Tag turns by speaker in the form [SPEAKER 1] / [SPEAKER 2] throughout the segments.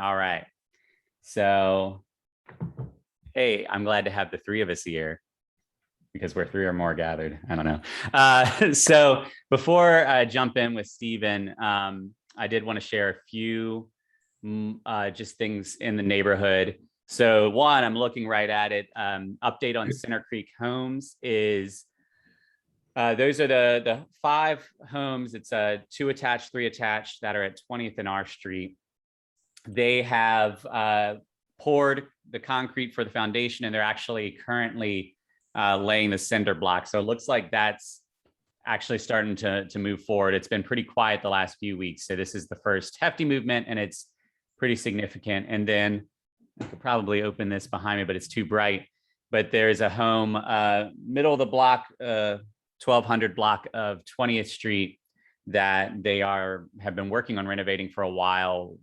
[SPEAKER 1] All right. So, hey, I'm glad to have the three of us here because we're three or more gathered. I don't know. So before I jump in with Stephen, I did want to share a few just things in the neighborhood. So one, I'm looking right at it. Update on Center Creek Homes is those are the 5 homes. It's 2 attached, 3 attached that are at 20th and R Street. They have poured the concrete for the foundation, and they're actually currently laying the cinder block. So it looks like that's actually starting to move forward. It's been pretty quiet the last few weeks. So this is the first hefty movement, and it's pretty significant. And then I could probably open this behind me, but it's too bright. But there's a home middle of the block, 1200 block of 20th Street that they have been working on renovating for a while.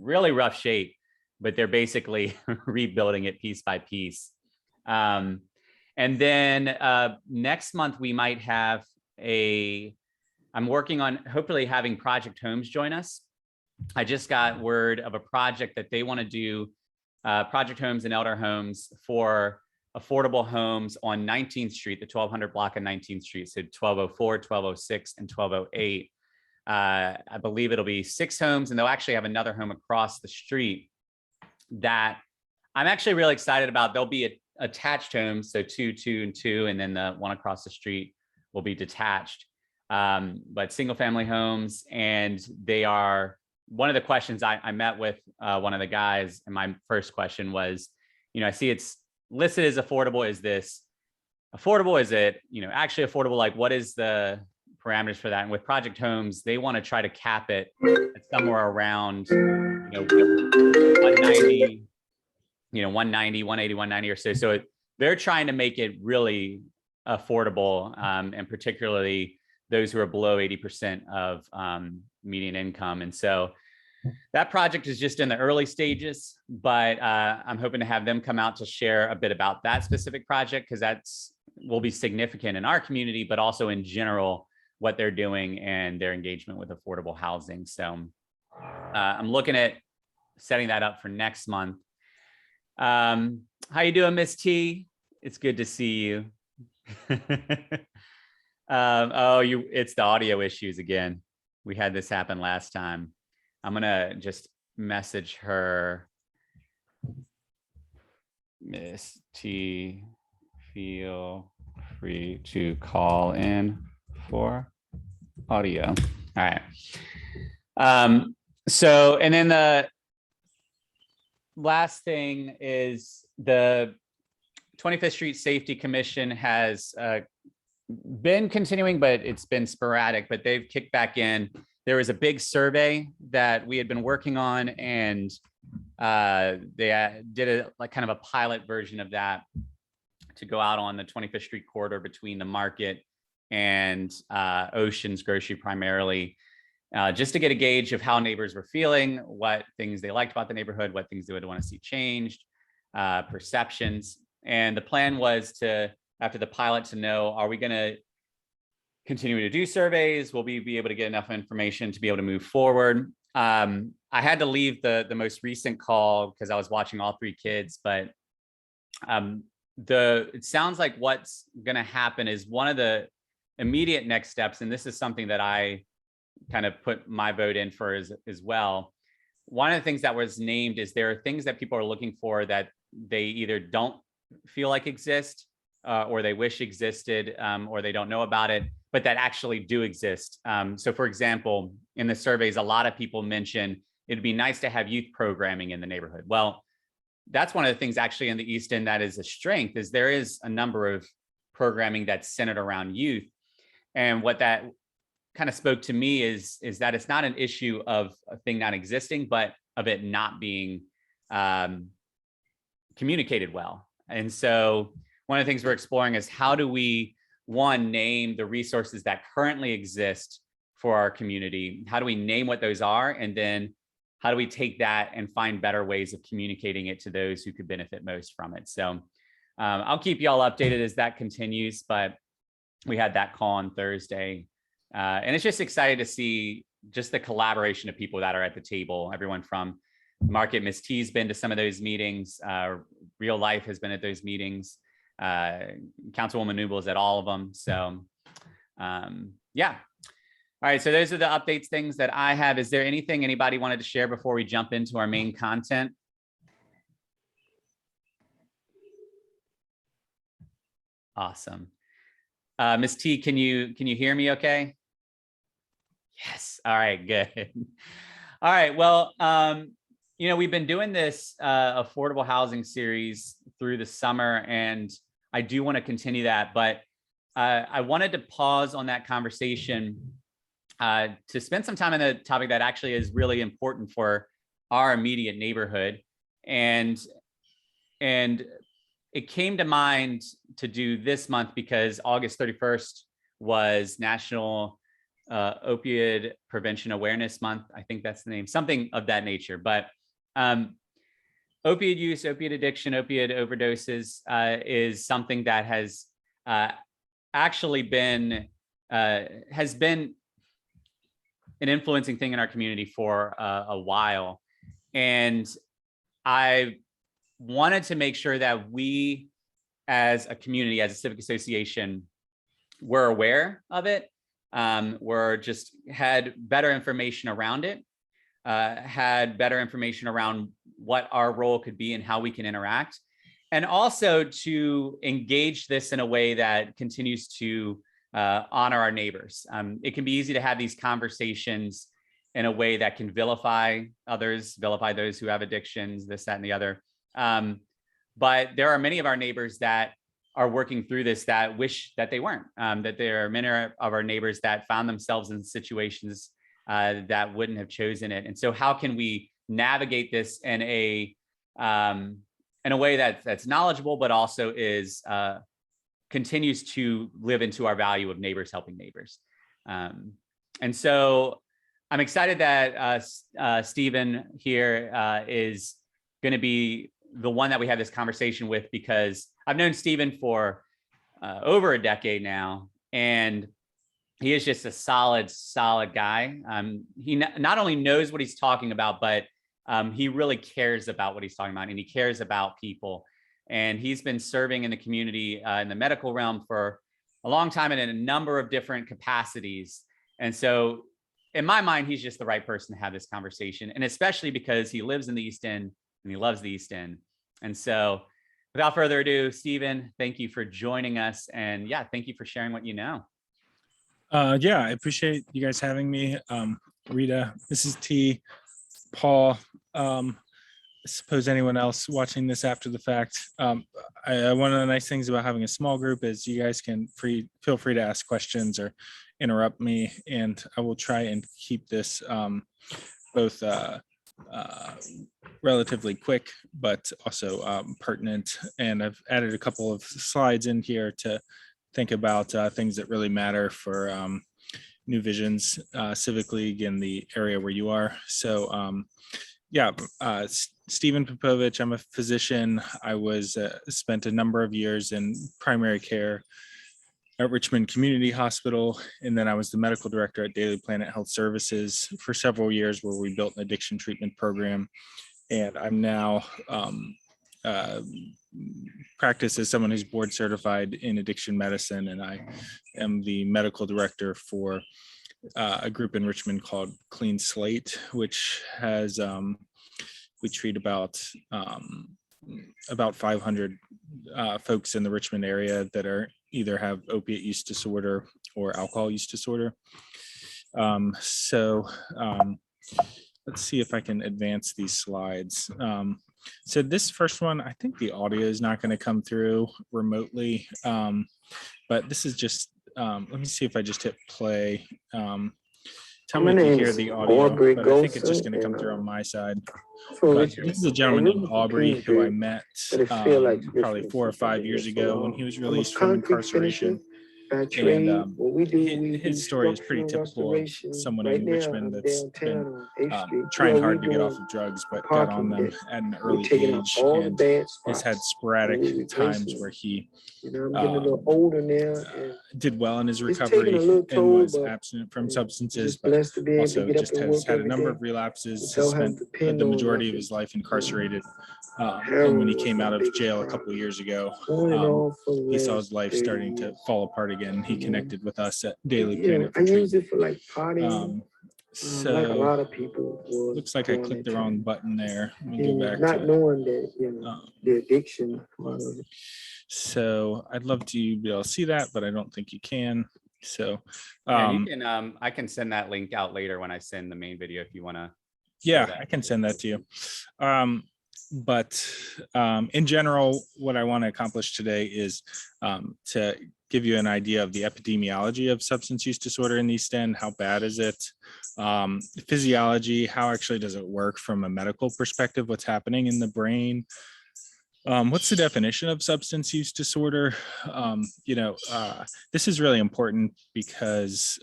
[SPEAKER 1] Really rough shape, but they're basically rebuilding it piece by piece. And then next month we might have I'm working on hopefully having Project Homes join us. I just got word of a project that they want to do, Project Homes and Elder Homes for affordable homes on 19th Street, the 1200 block of 19th Street. So 1204, 1206, and 1208. I believe it'll be 6 homes, and they'll actually have another home across the street that I'm actually really excited about. They'll be attached homes, so 2, 2, and 2, and then the one across the street will be detached, but single family homes. And they are, one of the questions I met with one of the guys, and my first question was, I see it's listed as affordable. Is this affordable? Is it, actually affordable? Like, what is the parameters for that? And with Project Homes, they want to try to cap it at somewhere around 190, 190, 180, 190 or so. So they're trying to make it really affordable, and particularly those who are below 80% of median income. And so that project is just in the early stages, but I'm hoping to have them come out to share a bit about that specific project, because will be significant in our community, but also in general, what they're doing and their engagement with affordable housing. So I'm looking at setting that up for next month. How you doing, Miss T? It's good to see you. It's the audio issues again. We had this happen last time. I'm gonna just message her. Miss T, feel free to call in for audio. All right. So, and then the last thing is the 25th Street Safety Commission has been continuing, but it's been sporadic, but they've kicked back in. There was a big survey that we had been working on, and they did kind of a pilot version of that to go out on the 25th Street corridor between the market and Ocean's Grocery primarily, just to get a gauge of how neighbors were feeling, what things they liked about the neighborhood, what things they would want to see changed, perceptions. And the plan was to, after the pilot, to know, are we going to continue to do surveys? Will we be able to get enough information to be able to move forward? I had to leave the most recent call because I was watching all 3 kids, but it sounds like what's going to happen is one of the immediate next steps, and this is something that I kind of put my vote in for as well. One of the things that was named is there are things that people are looking for that they either don't feel like exist, or they wish existed, or they don't know about it, but that actually do exist. So for example, in the surveys, a lot of people mention it'd be nice to have youth programming in the neighborhood. Well, that's one of the things actually in the East End that is a strength, is there is a number of programming that's centered around youth. And what that kind of spoke to me is that it's not an issue of a thing not existing, but of it not being communicated well. And so one of the things we're exploring is how do we, one, name the resources that currently exist for our community? How do we name what those are? And then how do we take that and find better ways of communicating it to those who could benefit most from it? So I'll keep y'all updated as that continues, but we had that call on Thursday. And it's just excited to see just the collaboration of people that are at the table, everyone from Market Ms. T's been to some of those meetings. Real Life has been at those meetings. Councilwoman Newell is at all of them. So yeah. All right, so those are the updates, things that I have. Is there anything anybody wanted to share before we jump into our main content? Awesome. Ms. T, can you hear me okay? Yes. All right, good. All right, well, you know, we've been doing this affordable housing series through the summer, and I do want to continue that, but I wanted to pause on that conversation to spend some time on a topic that actually is really important for our immediate neighborhood. And it came to mind to do this month because August 31st was National Opioid Prevention Awareness Month. I think that's the name, something of that nature. But opioid use, opioid addiction, opioid overdoses is something that has actually been an influencing thing in our community for a while. And I wanted to make sure that we as a community, as a civic association, were aware of it, were just had better information around it, had better information around what our role could be and how we can interact, and also to engage this in a way that continues to honor our neighbors. It can be easy to have these conversations in a way that can vilify others, vilify those who have addictions, this, that, and the other. But there are many of our neighbors that are working through this that wish that they weren't, that there are many of our neighbors that found themselves in situations that wouldn't have chosen it. And so how can we navigate this in a way that's knowledgeable, but also is continues to live into our value of neighbors helping neighbors. And so I'm excited that Stephen here is going to be the one that we have this conversation with, because I've known Stephen for over a decade now, and he is just a solid guy. He not only knows what he's talking about, but he really cares about what he's talking about, and he cares about people. And he's been serving in the community in the medical realm for a long time and in a number of different capacities. And so in my mind, he's just the right person to have this conversation, and especially because he lives in the East End and he loves the East End. And so without further ado, Stephen, thank you for joining us. And yeah, thank you for sharing what you know.
[SPEAKER 2] Yeah, I appreciate you guys having me. Rita, Mrs. T, Paul, I suppose anyone else watching this after the fact. One of the nice things about having a small group is you guys can feel free to ask questions or interrupt me, and I will try and keep this both relatively quick, but also pertinent. And I've added a couple of slides in here to think about things that really matter for New Vision's Civic League in the area where you are. So yeah, Stephen Popovich, I'm a physician. I spent a number of years in primary care at Richmond Community Hospital, and then I was the medical director at Daily Planet Health Services for several years, where we built an addiction treatment program. And I'm now practice as someone who's board certified in addiction medicine, and I am the medical director for a group in Richmond called Clean Slate, which has we treat about 500 folks in the Richmond area that either have opiate use disorder or alcohol use disorder. So let's see if I can advance these slides. So this first one, I think the audio is not going to come through remotely, but this is just, let me see if I just hit play. Tell me if you hear the audio, but I think it's just going to come through on my side. But this is a gentleman named Aubrey who I met probably 4 or 5 years ago when he was released from incarceration. And
[SPEAKER 3] what we do, we do
[SPEAKER 2] his story is pretty
[SPEAKER 3] structural
[SPEAKER 2] typical of
[SPEAKER 3] restoration
[SPEAKER 2] someone
[SPEAKER 3] right
[SPEAKER 2] in
[SPEAKER 3] now
[SPEAKER 2] Richmond that's been
[SPEAKER 3] downtown on 8th Street.
[SPEAKER 2] trying
[SPEAKER 3] Well,
[SPEAKER 2] hard
[SPEAKER 3] we
[SPEAKER 2] to get off
[SPEAKER 3] doing
[SPEAKER 2] of drugs, but got
[SPEAKER 3] parking
[SPEAKER 2] on them
[SPEAKER 3] deck.
[SPEAKER 2] at an
[SPEAKER 3] We're
[SPEAKER 2] early
[SPEAKER 3] taking out
[SPEAKER 2] age,
[SPEAKER 3] all the
[SPEAKER 2] and
[SPEAKER 3] bad
[SPEAKER 2] has had
[SPEAKER 3] spots.
[SPEAKER 2] sporadic
[SPEAKER 3] We replacing
[SPEAKER 2] times where
[SPEAKER 3] them.
[SPEAKER 2] he
[SPEAKER 3] You know, I'm getting a little older now, and
[SPEAKER 2] did well in his
[SPEAKER 3] it's taking
[SPEAKER 2] recovery
[SPEAKER 3] a little
[SPEAKER 2] and
[SPEAKER 3] toll,
[SPEAKER 2] was
[SPEAKER 3] but
[SPEAKER 2] abstinent from
[SPEAKER 3] I'm
[SPEAKER 2] substances,
[SPEAKER 3] just
[SPEAKER 2] but
[SPEAKER 3] blessed to be able to
[SPEAKER 2] also
[SPEAKER 3] get up
[SPEAKER 2] just
[SPEAKER 3] and
[SPEAKER 2] has
[SPEAKER 3] work
[SPEAKER 2] had a
[SPEAKER 3] every
[SPEAKER 2] number
[SPEAKER 3] day
[SPEAKER 2] of relapses, has
[SPEAKER 3] without having
[SPEAKER 2] spent
[SPEAKER 3] to depend
[SPEAKER 2] the
[SPEAKER 3] on
[SPEAKER 2] majority of
[SPEAKER 3] nothing.
[SPEAKER 2] his life incarcerated. And
[SPEAKER 3] Heroin
[SPEAKER 2] when he
[SPEAKER 3] was
[SPEAKER 2] came
[SPEAKER 3] my
[SPEAKER 2] out of
[SPEAKER 3] biggest
[SPEAKER 2] jail a
[SPEAKER 3] problem.
[SPEAKER 2] couple years ago,
[SPEAKER 3] On and off for the
[SPEAKER 2] he saw
[SPEAKER 3] last
[SPEAKER 2] his life
[SPEAKER 3] 30
[SPEAKER 2] starting to
[SPEAKER 3] years.
[SPEAKER 2] fall apart again. He
[SPEAKER 3] Mhm.
[SPEAKER 2] connected with us at Daily
[SPEAKER 3] Yeah,
[SPEAKER 2] Planet
[SPEAKER 3] I
[SPEAKER 2] for
[SPEAKER 3] use
[SPEAKER 2] treatment.
[SPEAKER 3] it for like partying, like a
[SPEAKER 2] So
[SPEAKER 3] lot of people was
[SPEAKER 2] looks like I
[SPEAKER 3] during
[SPEAKER 2] clicked
[SPEAKER 3] that
[SPEAKER 2] the wrong
[SPEAKER 3] time.
[SPEAKER 2] button there. Let me go
[SPEAKER 3] And
[SPEAKER 2] back
[SPEAKER 3] not
[SPEAKER 2] to it.
[SPEAKER 3] knowing that, you know, the addiction part of it.
[SPEAKER 2] So I'd love to be able to see that, but I don't think you can. So
[SPEAKER 1] Yeah, you can I can send that link out later when I send the main video if you want to.
[SPEAKER 2] yeah, I can send that to you. But in general, what I want to accomplish today is to give you an idea of the epidemiology of substance use disorder in the East End. How bad is it? Physiology, how actually does it work from a medical perspective? What's happening in the brain? What's the definition of substance use disorder? This is really important because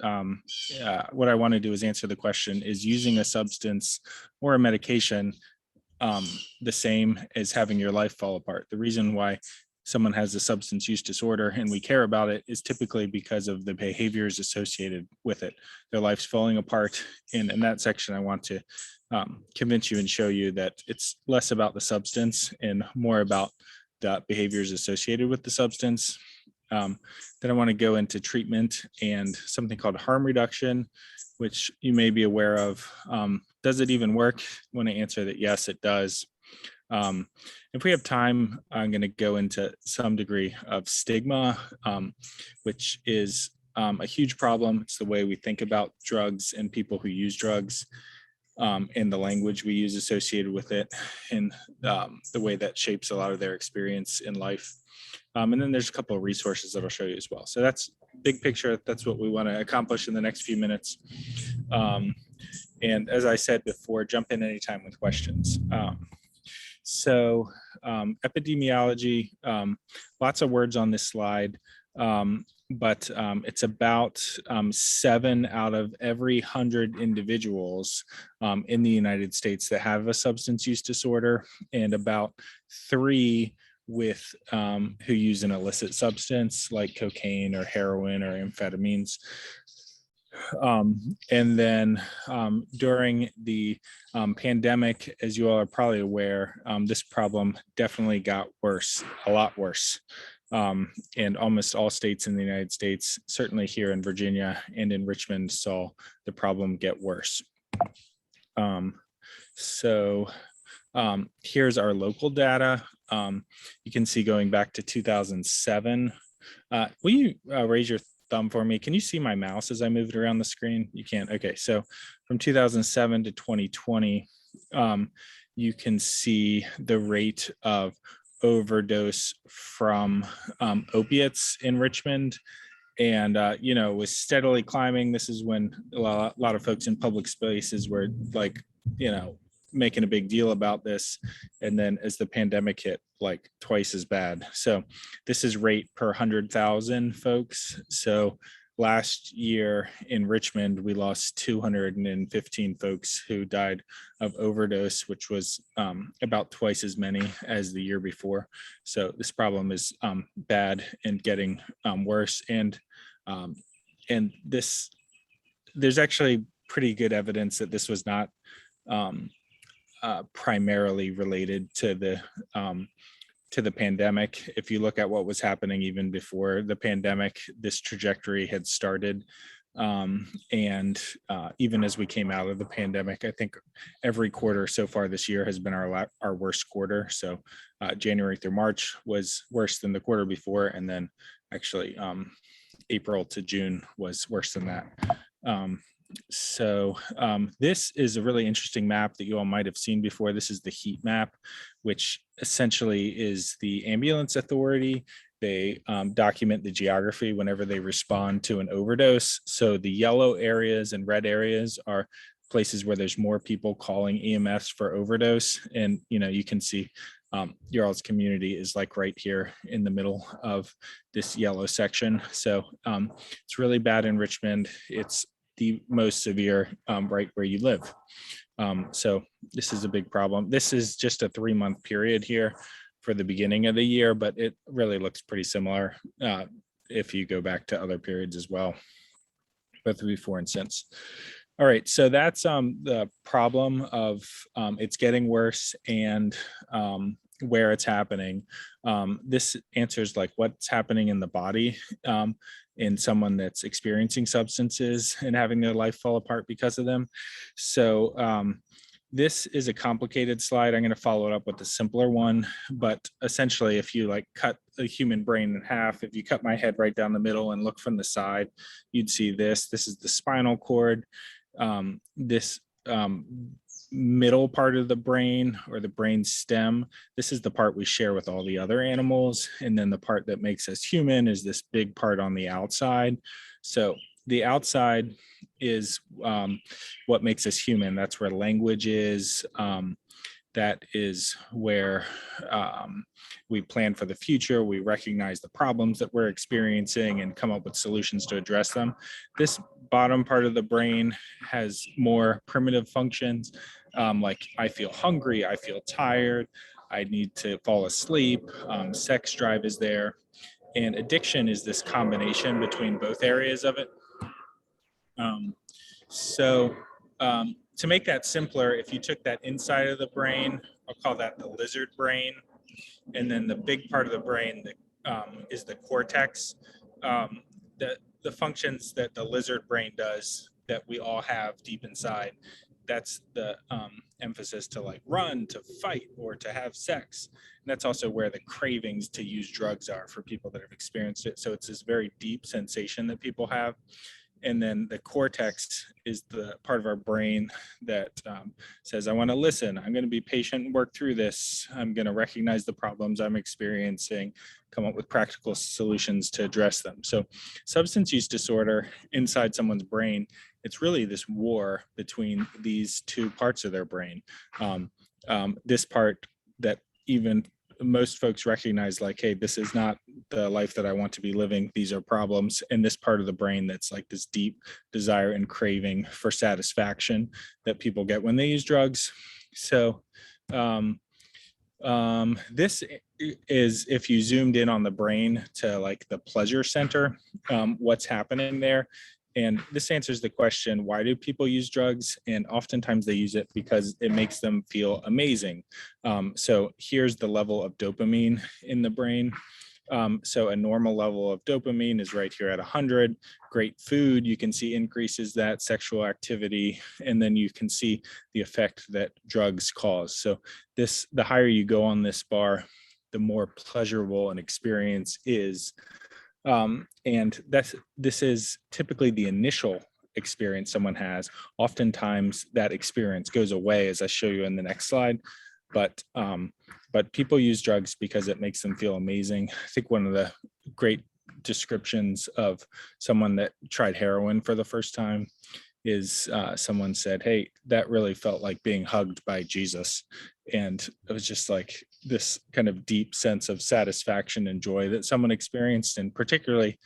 [SPEAKER 2] what I want to do is answer the question, is using a substance or a medication the same as having your life fall apart? The reason why someone has a substance use disorder and we care about it is typically because of the behaviors associated with it. Their life's falling apart. And in that section, I want to convince you and show you that it's less about the substance and more about the behaviors associated with the substance. Then I want to go into treatment and something called harm reduction, which you may be aware of. Does it even work? I want to answer that yes, it does. If we have time, I'm going to go into some degree of stigma, which is a huge problem. It's the way we think about drugs and people who use drugs, and the language we use associated with it, and the way that shapes a lot of their experience in life. And then there's a couple of resources that I'll show you as well. So that's big picture. That's what we want to accomplish in the next few minutes. And as I said before, jump in anytime with questions. Epidemiology, lots of words on this slide, but it's about 7 out of every 100 individuals in the United States that have a substance use disorder, and about 3 with who use an illicit substance like cocaine or heroin or amphetamines. And then during the pandemic, as you all are probably aware, this problem definitely got worse, a lot worse. And almost all states in the United States, certainly here in Virginia and in Richmond, saw the problem get worse. Here's our local data. You can see going back to 2007. Will you raise your thumb for me? Can you see my mouse as I move it around the screen? You can. Okay, so from 2007 to 2020, you can see the rate of overdose from opiates in Richmond, and was steadily climbing. This is when a lot of folks in public spaces were like, making a big deal about this. And then as the pandemic hit, like twice as bad. So this is rate per 100,000 folks. So last year in Richmond, we lost 215 folks who died of overdose, which was about twice as many as the year before. So this problem is bad and getting worse. And there's actually pretty good evidence that this was not primarily related to the pandemic. If you look at what was happening even before the pandemic, this trajectory had started. And even as we came out of the pandemic, I think every quarter so far this year has been our worst quarter. So January through March was worse than the quarter before. And then actually April to June was worse than that. This is a really interesting map that you all might have seen before. This is the heat map, which essentially is the ambulance authority. They document the geography whenever they respond to an overdose. So the yellow areas and red areas are places where there's more people calling EMS for overdose. And, you can see your all's community is like right here in the middle of this yellow section. So it's really bad in Richmond. It's the most severe right where you live. So this is a big problem. This is just a 3-month period here for the beginning of the year, but it really looks pretty similar if you go back to other periods as well, both before and since. All right, so that's the problem of it's getting worse and where it's happening. This answers like what's happening in the body in someone that's experiencing substances and having their life fall apart because of them. So this is a complicated slide. I'm going to follow it up with a simpler one, but essentially if you like cut a human brain in half, if you cut my head right down the middle and look from the side, you'd see this. This is the spinal cord. This middle part of the brain, or the brain stem, this is the part we share with all the other animals. And then the part that makes us human is this big part on the outside. So the outside is what makes us human. That's where language is. That is where we plan for the future. We recognize the problems that we're experiencing and come up with solutions to address them. This bottom part of the brain has more primitive functions, like I feel hungry, I feel tired, I need to fall asleep, sex drive is there. And addiction is this combination between both areas of it. To make that simpler, if you took that inside of the brain, I'll call that the lizard brain, and then the big part of the brain that is the cortex. The functions that the lizard brain does that we all have deep inside, that's the emphasis to like run, to fight, or to have sex. And that's also where the cravings to use drugs are for people that have experienced it. So it's this very deep sensation that people have. And then the cortex is the part of our brain that says, I want to listen, I'm going to be patient and work through this. I'm going to recognize the problems I'm experiencing, come up with practical solutions to address them. So substance use disorder inside someone's brain, it's really this war between these two parts of their brain. This part that even most folks recognize, like, hey, this is not the life that I want to be living. These are problems. And this part of the brain that's like this deep desire and craving for satisfaction that people get when they use drugs. So this is, if you zoomed in on the brain to like the pleasure center, what's happening there. And this answers the question, why do people use drugs? And oftentimes they use it because it makes them feel amazing. So here's the level of dopamine in the brain. So a normal level of dopamine is right here at 100. Great food, you can see increases that, sexual activity, and then you can see the effect that drugs cause. So the higher you go on this bar, the more pleasurable an experience is. And this is typically the initial experience someone has. Oftentimes that experience goes away, as I show you in the next slide. But people use drugs because it makes them feel amazing. I think one of the great descriptions of someone that tried heroin for the first time is someone said, hey, that really felt like being hugged by Jesus. And it was just like this kind of deep sense of satisfaction and joy that someone experienced, and particularly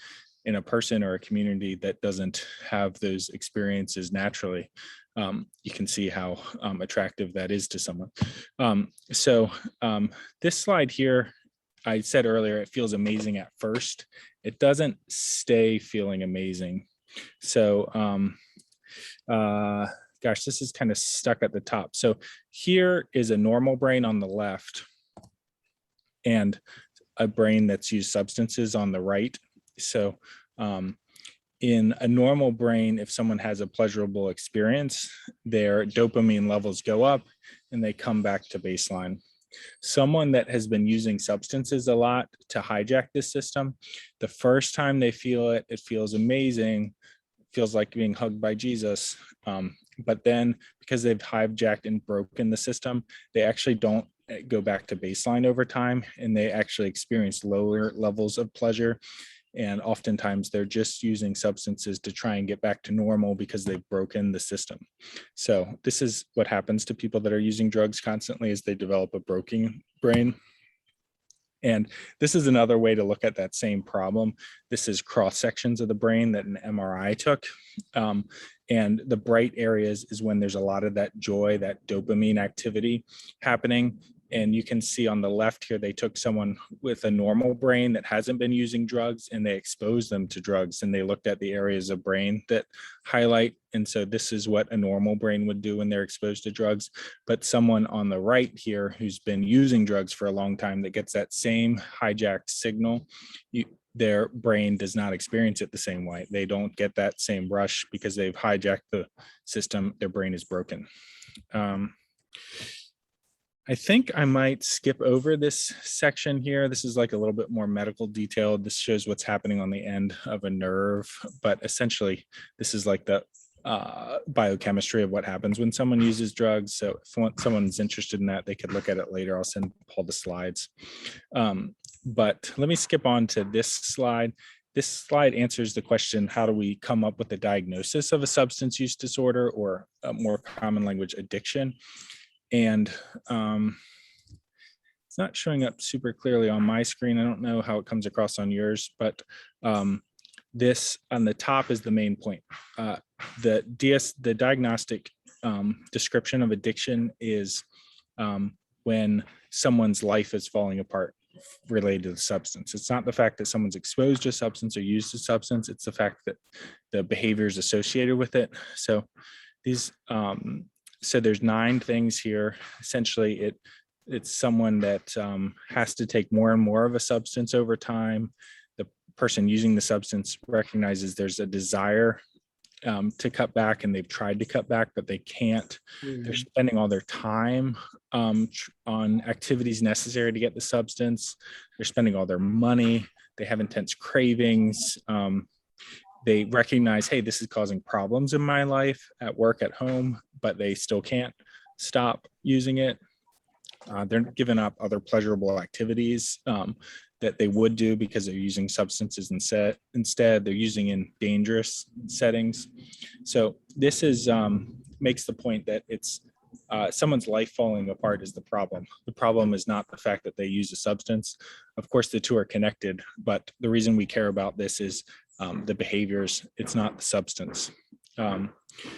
[SPEAKER 2] in a person or a community that doesn't have those experiences naturally. You can see how attractive that is to someone. This slide here, I said earlier, it feels amazing at first. It doesn't stay feeling amazing. So, gosh, this is kind of stuck at the top. So here is a normal brain on the left and a brain that's used substances on the right. So in a normal brain, if someone has a pleasurable experience, their dopamine levels go up and they come back to baseline. Someone that has been using substances a lot to hijack this system, the first time they feel it, it feels amazing, feels like being hugged by Jesus. But then because they've hijacked and broken the system, they actually don't go back to baseline over time, and they actually experience lower levels of pleasure. And oftentimes they're just using substances to try and get back to normal because they've broken the system. So this is what happens to people that are using drugs constantly, is they develop a broken brain. And this is another way to look at that same problem. This is cross sections of the brain that an MRI took. And the bright areas is when there's a lot of that joy, that dopamine activity happening. And you can see on the left here, they took someone with a normal brain that hasn't been using drugs, and they exposed them to drugs, and they looked at the areas of brain that highlight. And so this is what a normal brain would do when they're exposed to drugs. But someone on the right here who's been using drugs for a long time, that gets that same hijacked signal, their brain does not experience it the same way. They don't get that same rush because they've hijacked the system. Their brain is broken. I think I might skip over this section here. This is like a little bit more medical detailed. This shows what's happening on the end of a nerve, but essentially this is like the biochemistry of what happens when someone uses drugs. So if someone's interested in that, they could look at it later. I'll send Paul the slides. But let me skip on to this slide. This slide answers the question, how do we come up with a diagnosis of a substance use disorder, or a more common language, addiction? And it's not showing up super clearly on my screen. I don't know how it comes across on yours, but this on the top is the main point. The diagnostic description of addiction is when someone's life is falling apart related to the substance. It's not the fact that someone's exposed to a substance or used a substance. It's the fact that the behaviors associated with it. So these so there's 9 things here. Essentially, it's someone that has to take more and more of a substance over time. The person using the substance recognizes there's a desire to cut back, and they've tried to cut back, but they can't. They're spending all their time on activities necessary to get the substance. They're spending all their money. They have intense cravings. They recognize, hey, this is causing problems in my life, at work, at home, but they still can't stop using it. They're giving up other pleasurable activities that they would do because they're using substances instead. They're using in dangerous settings. So this is makes the point that it's someone's life falling apart is the problem. The problem is not the fact that they use a substance. Of course, the two are connected, but the reason we care about this is the behaviors. It's not the substance.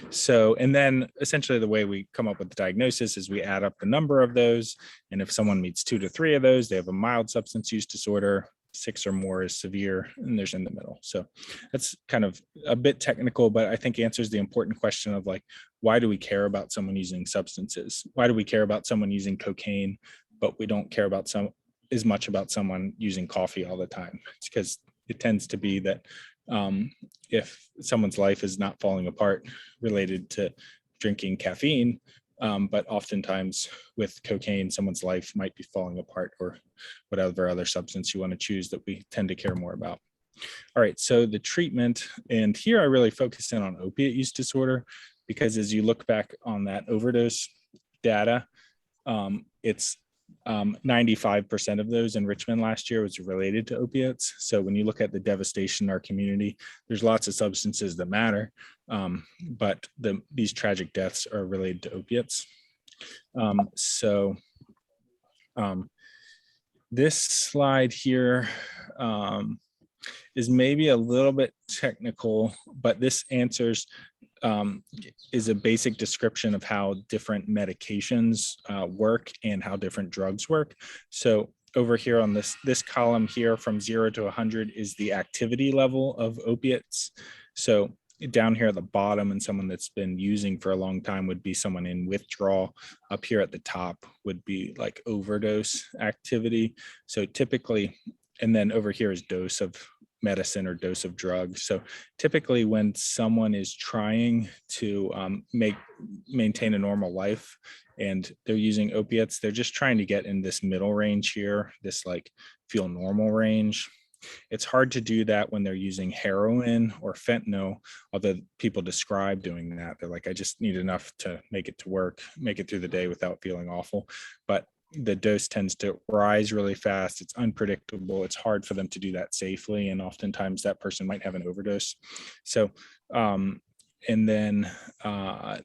[SPEAKER 2] So, and then essentially the way we come up with the diagnosis is we add up the number of those. And if someone meets 2 to 3 of those, they have a mild substance use disorder. 6 or more is severe, and there's in the middle. So that's kind of a bit technical, but I think answers the important question of like, why do we care about someone using substances? Why do we care about someone using cocaine, but we don't care about as much about someone using coffee all the time? It's because it tends to be that if someone's life is not falling apart related to drinking caffeine, but oftentimes with cocaine, someone's life might be falling apart, or whatever other substance you want to choose that we tend to care more about. All right, so the treatment, and here I really focus in on opiate use disorder, because as you look back on that overdose data, it's 95% of those in Richmond last year was related to opiates. So when you look at the devastation in our community, there's lots of substances that matter, but these tragic deaths are related to opiates. This slide here is maybe a little bit technical, but this answers is a basic description of how different medications work and how different drugs work. So over here on this column here, from 0 to 100 is the activity level of opiates. So down here at the bottom, and someone that's been using for a long time would be someone in withdrawal. Up here at the top would be like overdose activity. So typically, and then over here is dose of medicine or dose of drugs. So typically when someone is trying to maintain a normal life and they're using opiates, they're just trying to get in this middle range here, this like feel normal range. It's hard to do that when they're using heroin or fentanyl, although people describe doing that. They're like, I just need enough to make it to work, make it through the day without feeling awful. But the dose tends to rise really fast. It's unpredictable. It's hard for them to do that safely. And oftentimes that person might have an overdose. So, and then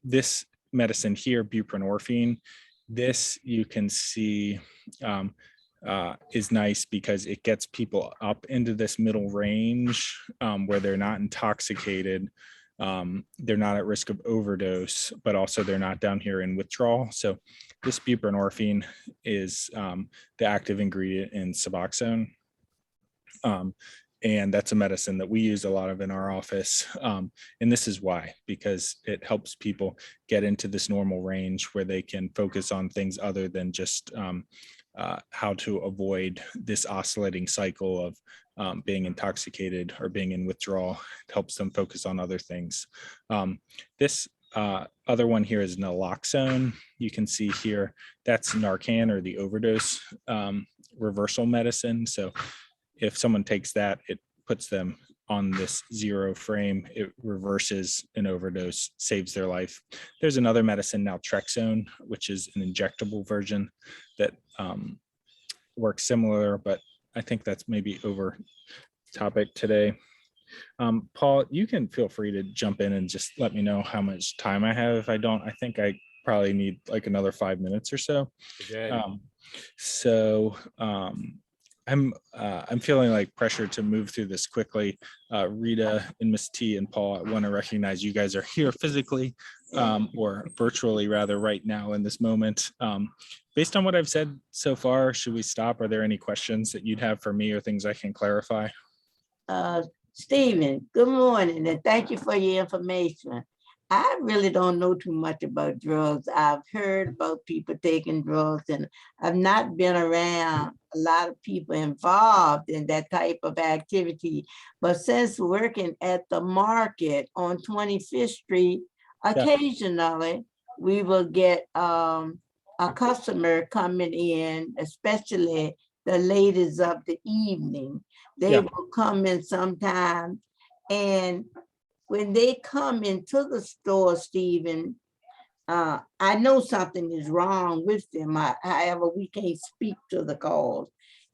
[SPEAKER 2] this medicine here, buprenorphine, this you can see is nice because it gets people up into this middle range where they're not intoxicated. They're not at risk of overdose, but also they're not down here in withdrawal. So this buprenorphine is the active ingredient in Suboxone. And that's a medicine that we use a lot of in our office. And this is why, because it helps people get into this normal range where they can focus on things other than just how to avoid this oscillating cycle of being intoxicated or being in withdrawal. It helps them focus on other things. This other one here is naloxone. You can see here, that's Narcan, or the overdose reversal medicine. So if someone takes that, it puts them on this 0 frame. It reverses an overdose, saves their life. There's another medicine, naltrexone, which is an injectable version that works similar, but I think that's maybe over topic today. Paul, you can feel free to jump in and just let me know how much time I have. If I don't, I think I probably need like another 5 minutes or so. I'm feeling like pressure to move through this quickly. Rita and Miss T and Paul, I want to recognize you guys are here physically or virtually rather right now in this moment. Based on what I've said so far, should we stop? Are there any questions that you'd have for me or things I can clarify?
[SPEAKER 4] Stephen, good morning, and thank you for your information. I really don't know too much about drugs. I've heard about people taking drugs, and I've not been around a lot of people involved in that type of activity. But since working at the market on 25th Street, occasionally we will get a customer coming in, especially the ladies of the evening. They will come in sometimes, and when they come into the store, Stephen, I know something is wrong with them. However, we can't speak to the cause.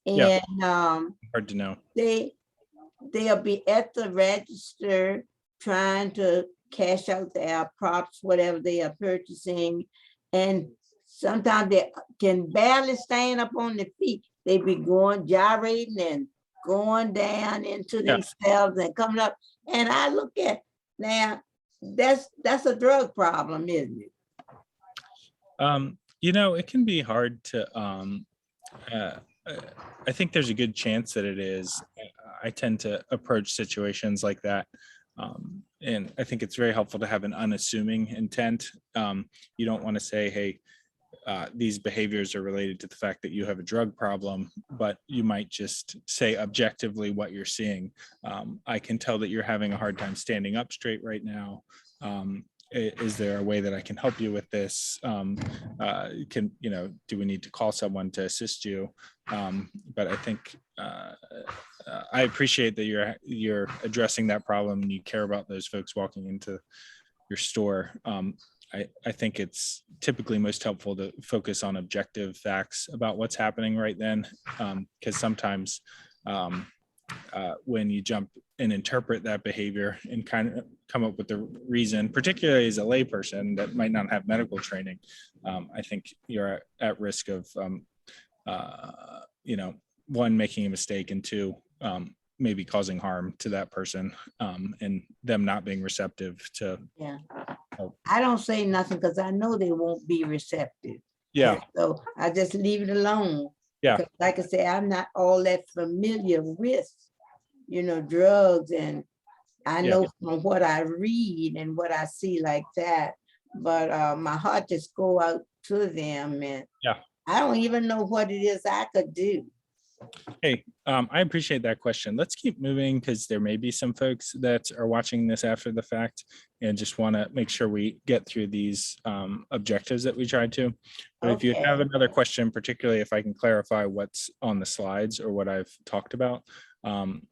[SPEAKER 4] And
[SPEAKER 2] hard to know.
[SPEAKER 4] They'll be at the register trying to cash out their props, whatever they are purchasing. And sometimes they can barely stand up on their feet. They be going, gyrating and going down into themselves and coming up. And I look at, now that's a drug problem, isn't it?
[SPEAKER 2] You know, it can be hard to, I think there's a good chance that it is. I tend to approach situations like that. And I think it's very helpful to have an unassuming intent. You don't want to say, hey, these behaviors are related to the fact that you have a drug problem, but you might just say objectively what you're seeing. I can tell that you're having a hard time standing up straight right now. Is there a way that I can help you with this? Do we need to call someone to assist you? But I think I appreciate that you're addressing that problem and you care about those folks walking into your store. I think it's typically most helpful to focus on objective facts about what's happening right then, because sometimes when you jump and interpret that behavior and kind of come up with the reason, particularly as a layperson that might not have medical training, I think you're at risk of, one, making a mistake, and two, maybe causing harm to that person and them not being receptive to.
[SPEAKER 4] I don't say nothing because I know they won't be receptive. So I just leave it alone. Like I say, I'm not all that familiar with, drugs, and I know from what I read and what I see like that, but my heart just go out to them, and I don't even know what it is I could do.
[SPEAKER 2] Hey, I appreciate that question. Let's keep moving because there may be some folks that are watching this after the fact and just want to make sure we get through these objectives that we tried to. But if you have another question, particularly if I can clarify what's on the slides or what I've talked about, I'm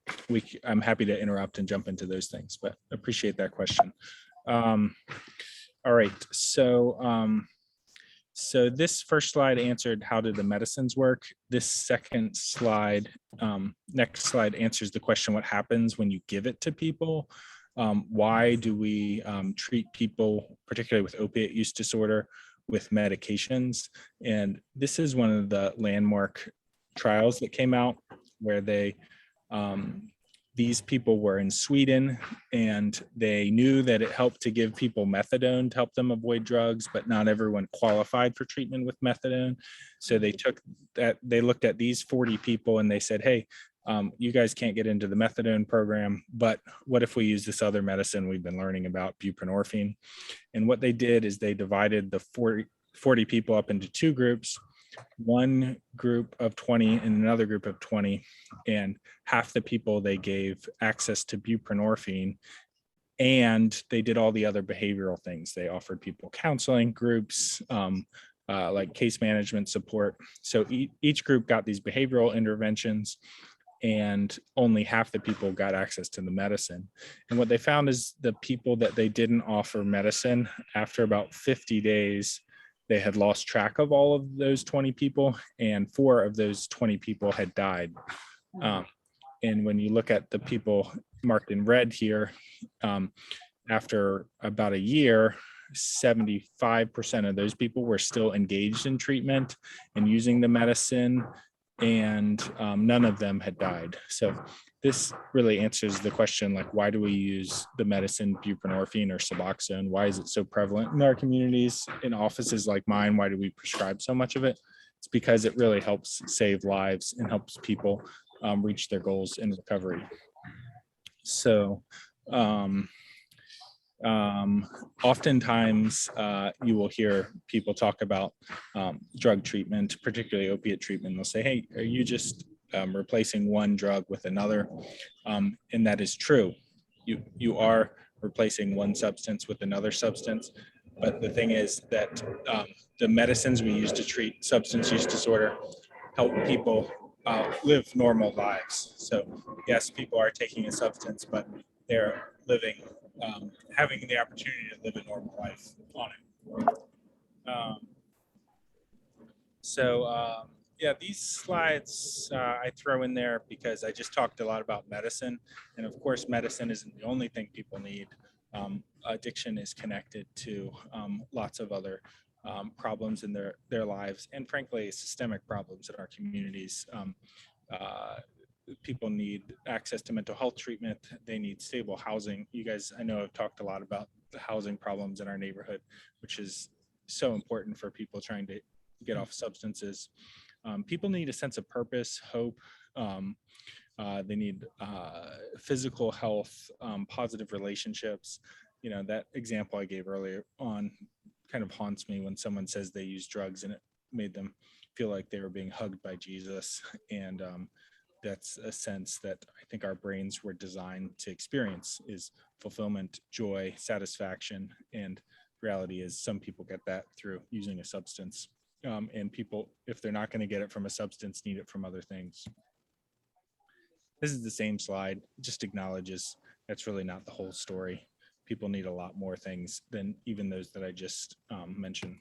[SPEAKER 2] happy to interrupt and jump into those things, but appreciate that question. All right, so So this first slide answered how did the medicines work. This second slide, next slide answers the question, what happens when you give it to people? Why do we treat people, particularly with opiate use disorder, with medications? And this is one of the landmark trials that came out where these people were in Sweden, and they knew that it helped to give people methadone to help them avoid drugs, but not everyone qualified for treatment with methadone. So they looked at these 40 people and they said, hey, you guys can't get into the methadone program, but what if we use this other medicine we've been learning about, buprenorphine? And what they did is they divided the 40 people up into two groups, one group of 20 and another group of 20, and half the people they gave access to buprenorphine, and they did all the other behavioral things. They offered people counseling groups, like case management support. So each group got these behavioral interventions, and only half the people got access to the medicine. And what they found is the people that they didn't offer medicine, after about 50 days, they had lost track of all of those 20 people, and 4 of those 20 people had died. And when you look at the people marked in red here, after about a year, 75% of those people were still engaged in treatment and using the medicine, and none of them had died. So this really answers the question, like, why do we use the medicine buprenorphine or Suboxone? Why is it so prevalent in our communities, in offices like mine? Why do we prescribe so much of it? It's because it really helps save lives and helps people reach their goals in recovery. So oftentimes you will hear people talk about drug treatment, particularly opiate treatment. They'll say, hey, are you just replacing one drug with another? And that is true. You are replacing one substance with another substance. But the thing is that the medicines we use to treat substance use disorder help people live normal lives. So yes, people are taking a substance, but they're living, having the opportunity to live a normal life on it. Yeah, these slides I throw in there because I just talked a lot about medicine. And of course, medicine isn't the only thing people need. Addiction is connected to lots of other problems in their lives, and frankly, systemic problems in our communities. People need access to mental health treatment. They need stable housing. You guys, I know, have talked a lot about the housing problems in our neighborhood, which is so important for people trying to get off substances. People need a sense of purpose, hope. They need physical health, positive relationships. You know, that example I gave earlier on kind of haunts me when someone says they use drugs and it made them feel like they were being hugged by Jesus. And that's a sense that I think our brains were designed to experience, is fulfillment, joy, satisfaction. And reality is some people get that through using a substance. And people, if they're not going to get it from a substance, need it from other things. This is the same slide, just acknowledges that's really not the whole story. People need a lot more things than even those that I just mentioned.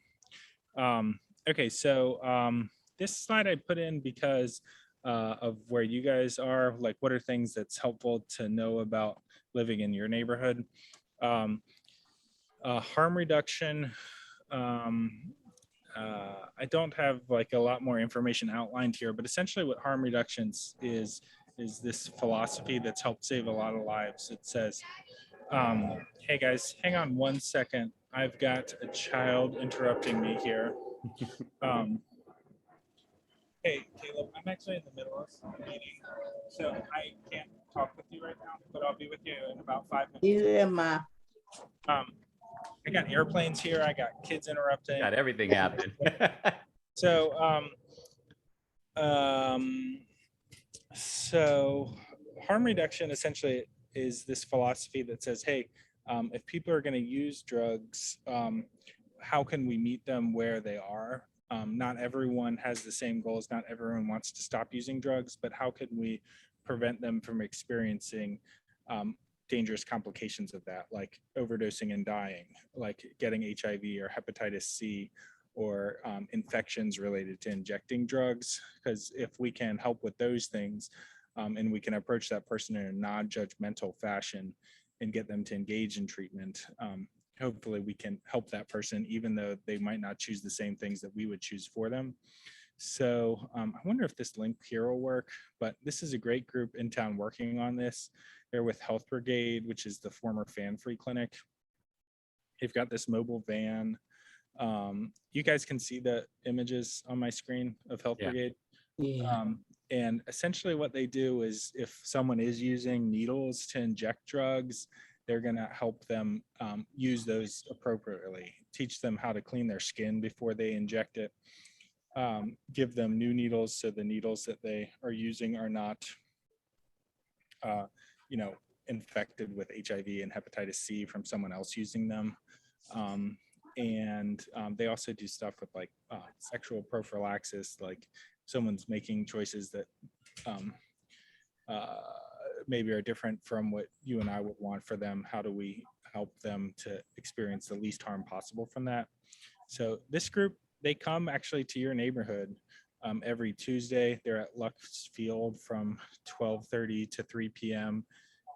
[SPEAKER 2] Okay, so this slide I put in because of where you guys are, like what are things that's helpful to know about living in your neighborhood. Harm reduction, I don't have like a lot more information outlined here, but essentially what harm reductions is this philosophy that's helped save a lot of lives. It says, hey guys, hang on 1 second. I've got a child interrupting me here. Hey, Caleb, I'm actually in the middle of a meeting, so I can't talk with you right now, but I'll be with you in about 5 minutes.
[SPEAKER 4] Yeah, ma.
[SPEAKER 2] I got airplanes here. I got kids interrupting.
[SPEAKER 1] Got everything happening.
[SPEAKER 2] So, so harm reduction essentially is this philosophy that says, hey, if people are going to use drugs, how can we meet them where they are? Not everyone has the same goals. Not everyone wants to stop using drugs, but how can we prevent them from experiencing dangerous complications of that, like overdosing and dying, like getting HIV or hepatitis C, or infections related to injecting drugs. Because if we can help with those things, and we can approach that person in a non-judgmental fashion and get them to engage in treatment, hopefully we can help that person, even though they might not choose the same things that we would choose for them. So I wonder if this link here will work, but this is a great group in town working on this. They're with Health Brigade, which is the former Fan Free Clinic. They've got this mobile van. You guys can see the images on my screen of Health
[SPEAKER 1] Yeah.
[SPEAKER 2] Brigade.
[SPEAKER 4] Yeah.
[SPEAKER 2] And essentially what they do is if someone is using needles to inject drugs, they're going to help them use those appropriately, teach them how to clean their skin before they inject it, give them new needles so the needles that they are using are not, infected with HIV and hepatitis C from someone else using them. And they also do stuff with like sexual prophylaxis, like someone's making choices that maybe are different from what you and I would want for them. How do we help them to experience the least harm possible from that? So this group, they come actually to your neighborhood every Tuesday. They're at Lux Field from 12:30 to 3 p.m.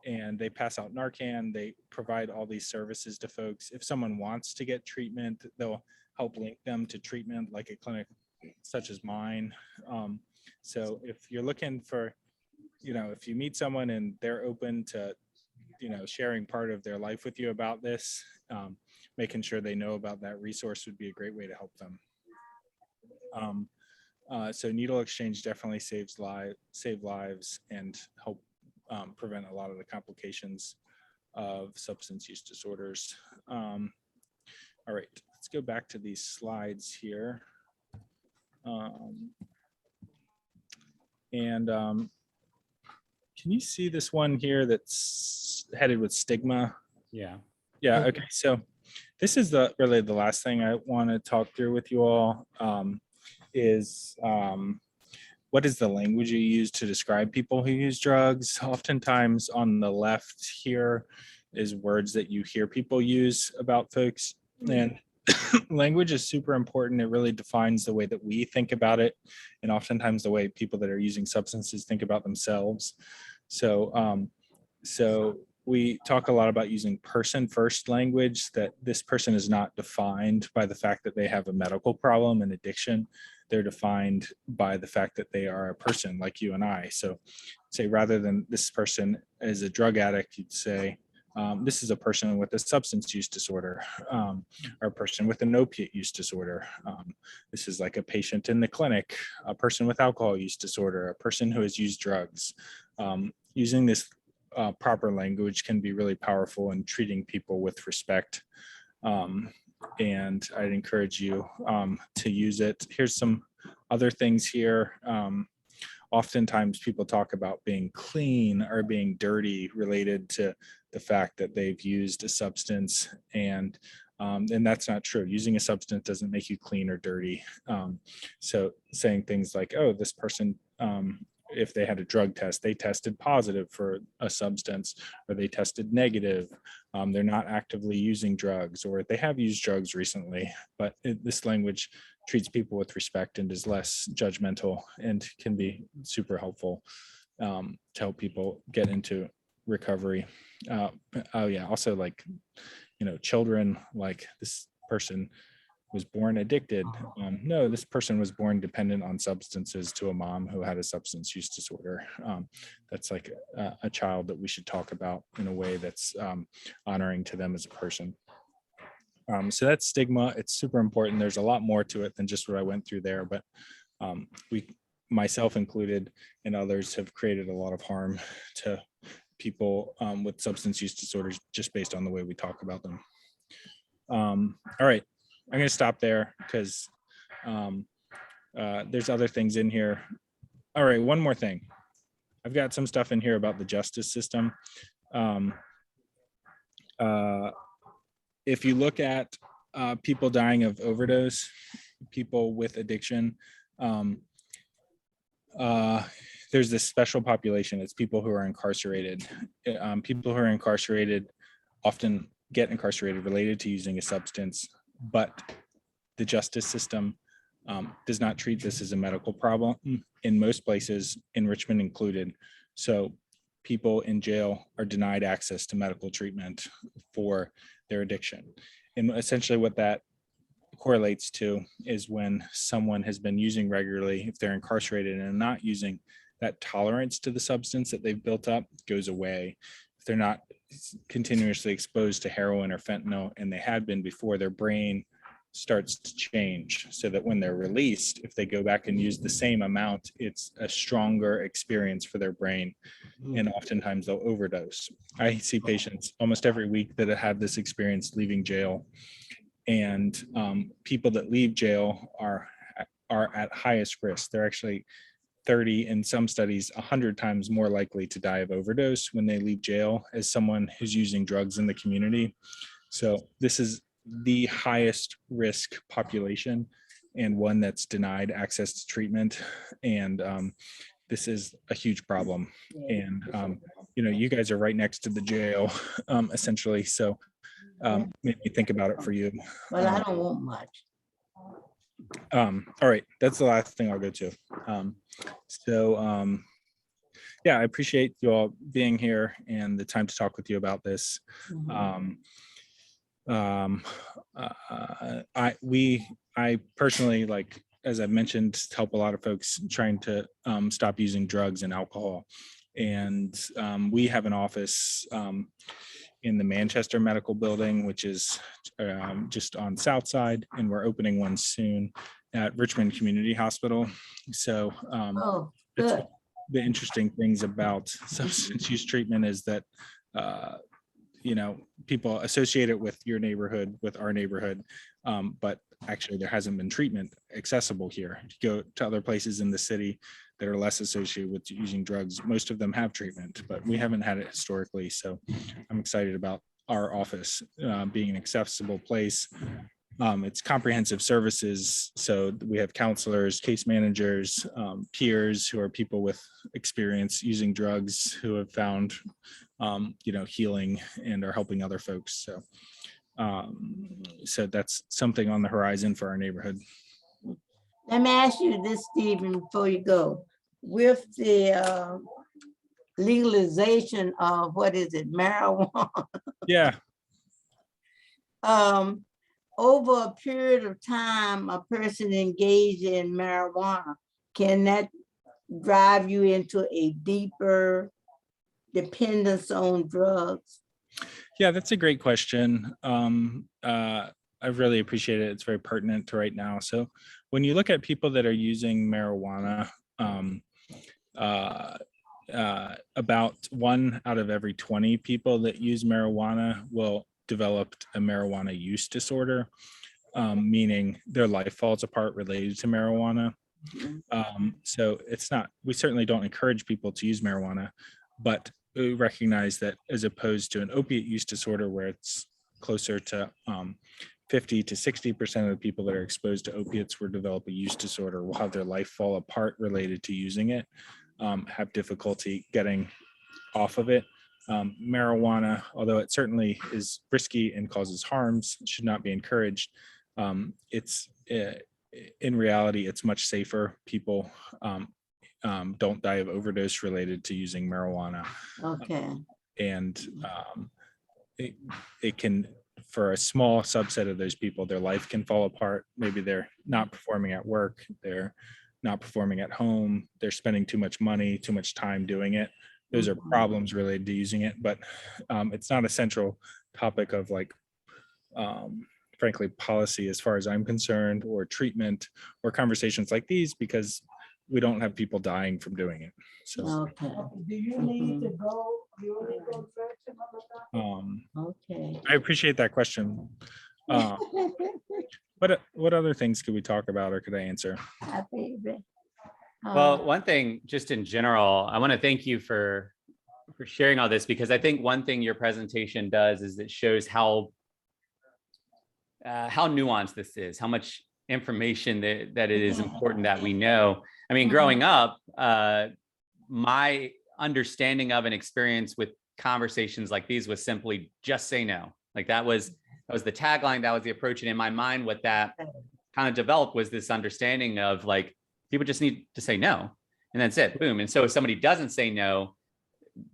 [SPEAKER 2] and they pass out Narcan. They provide all these services to folks. If someone wants to get treatment, they'll help link them to treatment like a clinic such as mine. So if you're looking for, if you meet someone and they're open to, sharing part of their life with you about this, making sure they know about that resource would be a great way to help them. So needle exchange definitely save lives and help prevent a lot of the complications of substance use disorders. All right, let's go back to these slides here. Can you see this one here that's headed with stigma?
[SPEAKER 1] Yeah.
[SPEAKER 2] Yeah, okay, so this is really the last thing I want to talk through with you all, is what is the language you use to describe people who use drugs? Oftentimes on the left here is words that you hear people use about folks. And language is super important. It really defines the way that we think about it, and oftentimes the way people that are using substances think about themselves. So we talk a lot about using person first language, that this person is not defined by the fact that they have a medical problem and addiction. They're defined by the fact that they are a person like you and I. So say rather than this person is a drug addict, you'd say, this is a person with a substance use disorder, or a person with an opiate use disorder. This is like a patient in the clinic, a person with alcohol use disorder, a person who has used drugs. Using this proper language can be really powerful in treating people with respect. And I'd encourage you to use it. Here's some other things here. Oftentimes people talk about being clean or being dirty related to the fact that they've used a substance, and that's not true. Using a substance doesn't make you clean or dirty. So saying things like, oh, this person, if they had a drug test, they tested positive for a substance, or they tested negative, they're not actively using drugs, or they have used drugs recently. But this language treats people with respect and is less judgmental and can be super helpful to help people get into recovery. Oh yeah, also like, children, like this person was born addicted. No, this person was born dependent on substances to a mom who had a substance use disorder. That's like a child that we should talk about in a way that's honoring to them as a person. So that's stigma. It's super important. There's a lot more to it than just what I went through there, but we, myself included, and others have created a lot of harm to people with substance use disorders just based on the way we talk about them. All right, I'm going to stop there because there's other things in here. All right, one more thing. I've got some stuff in here about the justice system. If you look at people dying of overdose, people with addiction, there's this special population. It's people who are incarcerated. People who are incarcerated often get incarcerated related to using a substance, but the justice system does not treat this as a medical problem in most places, in Richmond included. So people in jail are denied access to medical treatment for their addiction. And essentially what that correlates to is when someone has been using regularly, if they're incarcerated and not using, that tolerance to the substance that they've built up goes away. If they're not continuously exposed to heroin or fentanyl, and they had been before, their brain starts to change so that when they're released, if they go back and use the same amount, it's a stronger experience for their brain. And oftentimes they'll overdose. I see patients almost every week that have had this experience leaving jail. And people that leave jail are at highest risk. They're actually 30, in some studies, 100 times more likely to die of overdose when they leave jail as someone who's using drugs in the community. So this is the highest risk population and one that's denied access to treatment. And this is a huge problem. And, you guys are right next to the jail, essentially. So maybe think about it for you.
[SPEAKER 4] Well, I don't want much.
[SPEAKER 2] All right, that's the last thing I'll go to. Yeah, I appreciate you all being here and the time to talk with you about this. I personally, like, as I've mentioned, help a lot of folks trying to stop using drugs and alcohol. And we have an office in the Manchester Medical Building, which is just on South Side, and we're opening one soon at Richmond Community Hospital. So
[SPEAKER 4] Good.
[SPEAKER 2] the interesting things about substance use treatment is that people associate it with your neighborhood, with our neighborhood, but actually there hasn't been treatment accessible here. If you go to other places in the city that are less associated with using drugs, most of them have treatment, but we haven't had it historically. So I'm excited about our office being an accessible place. It's comprehensive services. So we have counselors, case managers, peers who are people with experience using drugs who have found, healing and are helping other folks. So that's something on the horizon for our neighborhood.
[SPEAKER 4] Let me ask you this, Stephen, before you go. With the legalization of, marijuana?
[SPEAKER 2] Yeah.
[SPEAKER 4] Over a period of time, a person engaged in marijuana, can that drive you into a deeper dependence on drugs?
[SPEAKER 2] Yeah, that's a great question. I really appreciate it. It's very pertinent to right now. So when you look at people that are using marijuana, about 1 out of every 20 people that use marijuana will develop a marijuana use disorder, meaning their life falls apart related to marijuana. So we certainly don't encourage people to use marijuana, but we recognize that as opposed to an opiate use disorder where it's closer to 50 to 60% of the people that are exposed to opiates will develop a use disorder, will have their life fall apart related to using it, have difficulty getting off of it. Marijuana, although it certainly is risky and causes harms, should not be encouraged. In reality, it's much safer. People don't die of overdose related to using marijuana.
[SPEAKER 4] Okay.
[SPEAKER 2] And it can, for a small subset of those people, their life can fall apart. Maybe they're not performing at work, they're not performing at home, they're spending too much money, too much time doing it. Those are problems related to using it, but it's not a central topic of frankly, policy as far as I'm concerned, or treatment or conversations like these, because we don't have people dying from doing it. So,
[SPEAKER 4] Okay.
[SPEAKER 3] Do you need to go? You need to go
[SPEAKER 4] Okay.
[SPEAKER 2] I appreciate that question. What other things could we talk about, or could I answer?
[SPEAKER 1] Well, one thing just in general, I want to thank you for sharing all this, because I think one thing your presentation does is it shows how nuanced this is, how much information that it is important that we know. I mean, growing up, my understanding of an experience with conversations like these was simply just say no. Like that was the tagline, that was the approach. And in my mind, what that kind of developed was this understanding of like, people just need to say no, and that's it, boom. And so if somebody doesn't say no,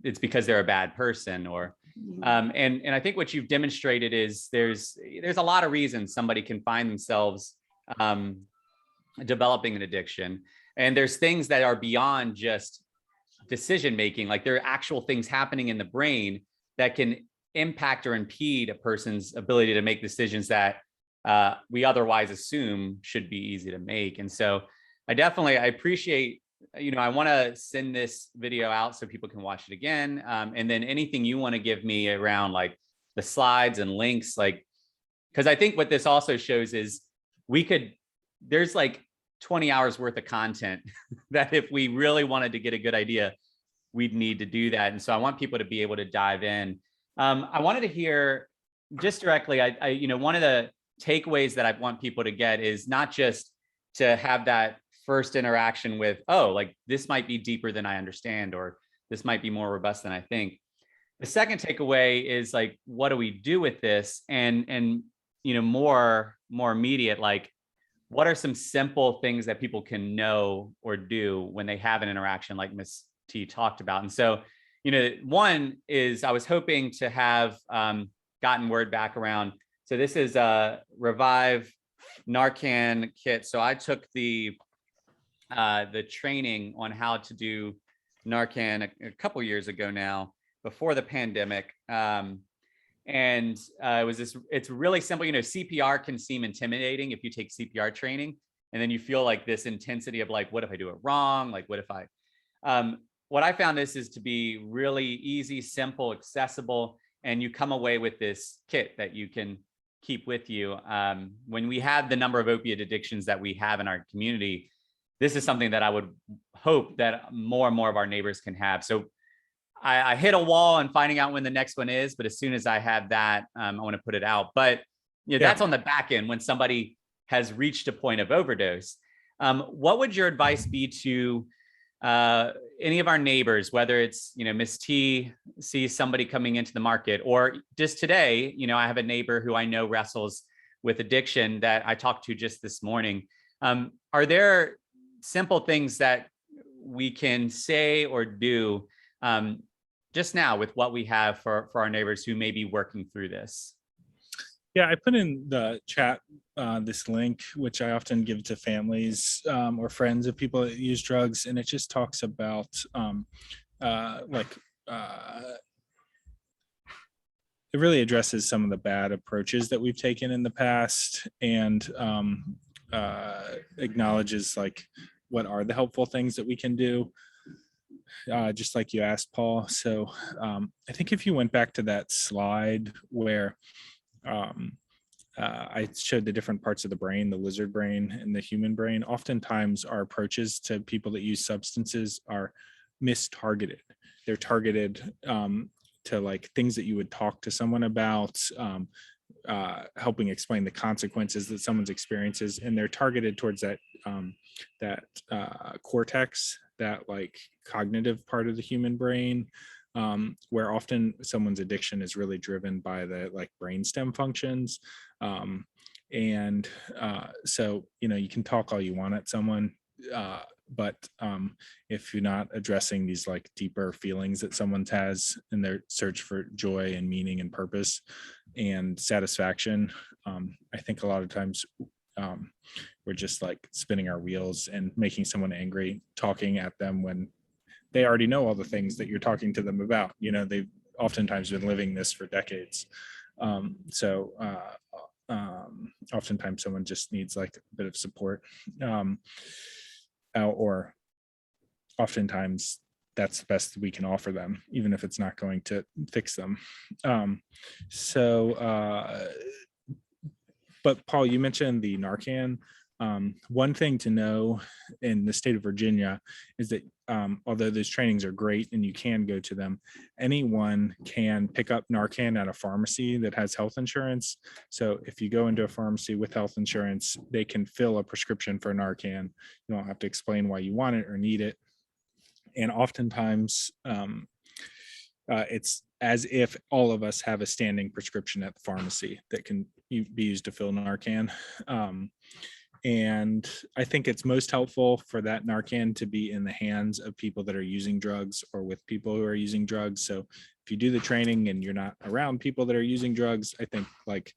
[SPEAKER 1] it's because they're a bad person, or and I think what you've demonstrated is there's a lot of reasons somebody can find themselves developing an addiction, and there's things that are beyond just decision making. Like there are actual things happening in the brain that can impact or impede a person's ability to make decisions that we otherwise assume should be easy to make. And so I appreciate, I want to send this video out so people can watch it again. And then anything you want to give me around like the slides and links, like, because I think what this also shows is there's like 20 hours worth of content that if we really wanted to get a good idea, we'd need to do that. And so I want people to be able to dive in. I wanted to hear just directly, one of the takeaways that I want people to get is not just to have that first interaction with, oh, like this might be deeper than I understand, or this might be more robust than I think. The second takeaway is like, what do we do with this? And more immediate, like, what are some simple things that people can know or do when they have an interaction like Ms. T talked about? And so, one is I was hoping to have gotten word back around. So this is a Revive Narcan kit. So I took the training on how to do Narcan a couple years ago now, before the pandemic. It's really simple. CPR can seem intimidating if you take CPR training, and then you feel like this intensity of like, what if I do it wrong? Like, what if what I found this is to be really easy, simple, accessible, and you come away with this kit that you can keep with you. When we have the number of opiate addictions that we have in our community, this is something that I would hope that more and more of our neighbors can have. So I hit a wall on finding out when the next one is, but as soon as I have that, I want to put it out. But that's on the back end when somebody has reached a point of overdose. What would your advice be to any of our neighbors, whether it's, Ms. T sees somebody coming into the market, or just today, I have a neighbor who I know wrestles with addiction that I talked to just this morning. Are there simple things that we can say or do just now with what we have for our neighbors who may be working through this?
[SPEAKER 2] Yeah, I put in the chat this link, which I often give to families or friends of people that use drugs, and it just talks about it really addresses some of the bad approaches that we've taken in the past, and acknowledges like what are the helpful things that we can do, just like you asked, Paul. So I think if you went back to that slide where I showed the different parts of the brain, the lizard brain and the human brain, oftentimes our approaches to people that use substances are mistargeted. They're targeted to like things that you would talk to someone about, helping explain the consequences that someone's experiences, and they're targeted towards that cortex, that like cognitive part of the human brain, where often someone's addiction is really driven by the like brainstem functions. So you can talk all you want at someone, but if you're not addressing these like deeper feelings that someone has in their search for joy and meaning and purpose and satisfaction, I think a lot of times we're just like spinning our wheels and making someone angry, talking at them when they already know all the things that you're talking to them about. They've oftentimes been living this for decades. Oftentimes someone just needs like a bit of support, or oftentimes that's the best we can offer them, even if it's not going to fix them. But Paul, you mentioned the Narcan. One thing to know in the state of Virginia is that although those trainings are great and you can go to them, anyone can pick up Narcan at a pharmacy that has health insurance. So if you go into a pharmacy with health insurance, they can fill a prescription for Narcan. You don't have to explain why you want it or need it. And oftentimes it's as if all of us have a standing prescription at the pharmacy that can be used to fill Narcan. And I think it's most helpful for that Narcan to be in the hands of people that are using drugs or with people who are using drugs. So if you do the training and you're not around people that are using drugs, I think like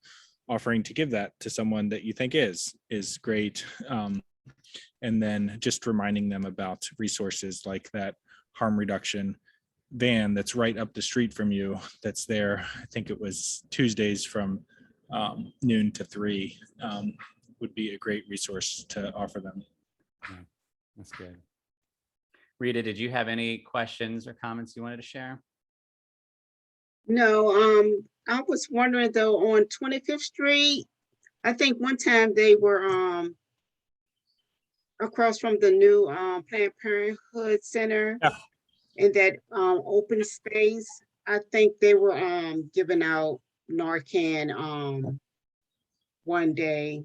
[SPEAKER 2] offering to give that to someone that you think is great. And then just reminding them about resources like that harm reduction van that's right up the street from you, that's there. I think it was Tuesdays from noon to 3, would be a great resource to offer them.
[SPEAKER 1] Yeah, that's good. Rita, did you have any questions or comments you wanted to share?
[SPEAKER 5] No, I was wondering though, on 25th Street, I think one time they were across from the new Planned Parenthood Center.
[SPEAKER 2] Yeah.
[SPEAKER 5] In that open space. I think they were giving out Narcan one day.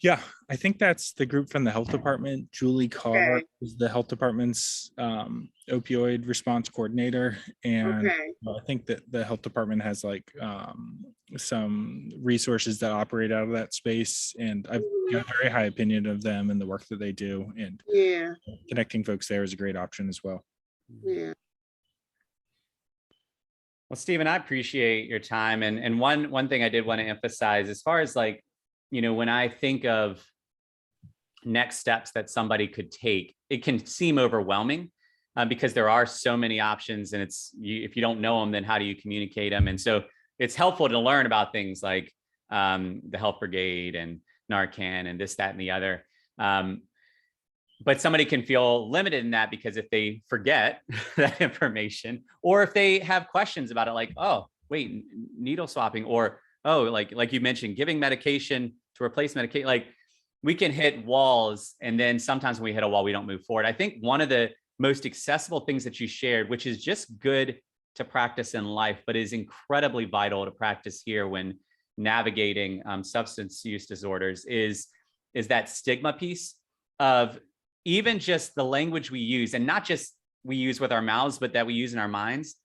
[SPEAKER 2] Yeah, I think that's the group from the health department. Julie Carr
[SPEAKER 5] Okay.
[SPEAKER 2] is the health department's opioid response coordinator. And
[SPEAKER 5] Okay.
[SPEAKER 2] I think that the health department has like some resources that operate out of that space. And I've got a very high opinion of them and the work that they do. And
[SPEAKER 5] Yeah,
[SPEAKER 2] connecting folks there is a great option as well.
[SPEAKER 5] yeah.
[SPEAKER 1] Well, Stephen, I appreciate your time. And one thing I did want to emphasize, as far as like, you know, when I think of next steps that somebody could take, it can seem overwhelming because there are so many options, and if you don't know them, then how do you communicate them? And so it's helpful to learn about things like the health brigade and Narcan and this, that, and the other. But somebody can feel limited in that because if they forget that information, or if they have questions about it, like, oh, wait, needle swapping, or, oh, like you mentioned, giving medication to replace medication, like we can hit walls. And then sometimes when we hit a wall, we don't move forward. I think one of the most accessible things that you shared, which is just good to practice in life, but is incredibly vital to practice here when navigating substance use disorders, is that stigma piece of even just the language we use, and not just we use with our mouths, but that we use in our minds.